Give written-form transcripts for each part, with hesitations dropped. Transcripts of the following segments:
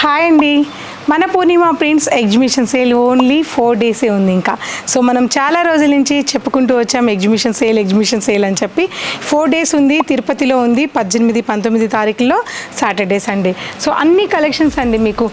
Hi అండి, మన పూర్ణిమ prints exhibition sale only 4 డేసే ఉంది ఇంకా. సో మనం చాలా రోజుల నుంచి చెప్పుకుంటూ వచ్చాం ఎగ్జిబిషన్ సేల్ అని చెప్పి. 4 డేస్ ఉంది, తిరుపతిలో ఉంది, 18, 19 తారీఖుల్లో సాటర్డే సండే. సో అన్ని కలెక్షన్స్ అండి మీకు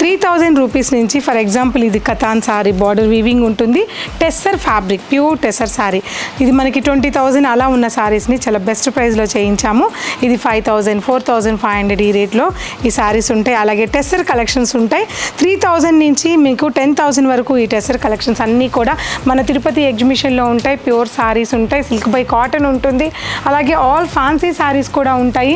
3000 రూపీస్ నుంచి. ఫర్ ఎగ్జాంపుల్ ఇది కథాన్ సారీ, బార్డర్ వీవింగ్ ఉంటుంది, tussar fabric, pure tussar sorry. ఇది మనకి 20,000 అలా ఉన్న సారీస్ని చాలా బెస్ట్ ప్రైస్లో చేయించాము. ఇది 5,000, 4,500 ఈ రేట్లో ఈ సారీస్ ఉంటాయి. అలాగే టెస్సర్ కలెక్షన్స్ ఉంటాయి. 3,000 నుంచి మీకు 10,000 వరకు ఈ టెస్సర్ కలెక్షన్స్ అన్నీ కూడా మన తిరుపతి ఎగ్జిబిషన్లో ఉంటాయి. ప్యూర్ సారీస్ ఉంటాయి, సిల్క్ బై కాటన్ ఉంటుంది, అలాగే ఆల్ ఫ్యాన్సీ సారీస్ కూడా ఉంటాయి.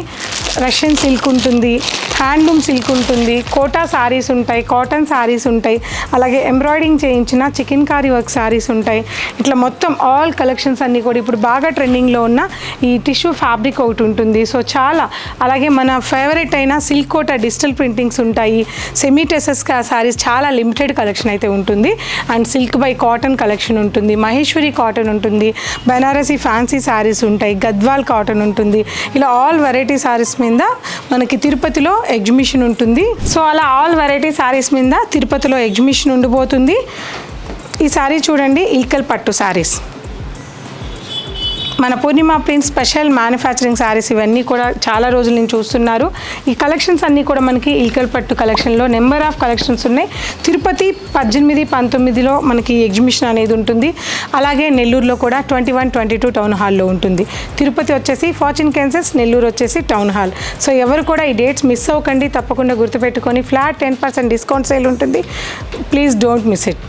రష్యన్ సిల్క్ ఉంటుంది, హ్యాండ్లూమ్ సిల్క్ ఉంటుంది, కోటా సారీస్ ఉంటాయి, కాటన్ సారీస్ ఉంటాయి, అలాగే ఎంబ్రాయిడింగ్ చేయించిన చికెన్ కారీ వర్క్ సారీస్ ఉంటాయి. ఇట్లా మొత్తం ఆల్ కలెక్షన్స్ అన్నీ కూడా ఇప్పుడు బాగా ట్రెండింగ్లో ఉన్న ఈ టిష్యూ ఫ్యాబ్రిక్ ఒకటి ఉంటుంది. సో చాలా, అలాగే మన ఫేవరెట్ అయిన సిల్క్ కోటా డిజిటల్ ప్రింటింగ్స్ ఉంటాయి. సెమీ టెసెస్ సారీస్ చాలా లిమిటెడ్ కలెక్షన్ అయితే ఉంటుంది. And silk by cotton collection ఉంటుంది, మహేశ్వరి కాటన్ ఉంటుంది, బనారసి ఫ్యాన్సీ సారీస్ ఉంటాయి, గద్వాల్ కాటన్ ఉంటుంది. ఇలా ఆల్ వెరైటీ సారీస్ మీద మనకి తిరుపతిలో ఎగ్జిబిషన్ ఉంటుంది. సో అలా ఆల్ వెరైటీ సారీస్ మీద తిరుపతిలో ఎగ్జిబిషన్ ఉండిపోతుంది. ఈ సారీ చూడండి, ఇల్కల్ పట్టు సారీస్, మన పూర్ణిమ ప్రింట్ స్పెషల్ మ్యానుఫ్యాక్చరింగ్ సారీస్. ఇవన్నీ కూడా చాలా రోజుల నుంచి చూస్తున్నారు. ఈ కలెక్షన్స్ అన్నీ కూడా మనకి ఇల్కల్ పట్టు కలెక్షన్లో నెంబర్ ఆఫ్ కలెక్షన్స్ ఉన్నాయి. తిరుపతి 18, 19లో మనకి ఎగ్జిబిషన్ అనేది ఉంటుంది. అలాగే నెల్లూరులో కూడా 21, 22 టౌన్ హాల్లో ఉంటుంది. తిరుపతి వచ్చేసి ఫార్చ్యూన్ కెన్సెస్, నెల్లూరు వచ్చేసి టౌన్ హాల్. సో ఎవరు కూడా ఈ డేట్స్ మిస్ అవ్వకండి, తప్పకుండా గుర్తుపెట్టుకొని. ఫ్లాట్ 10% డిస్కౌంట్ సేల్ ఉంటుంది. Please don't miss it.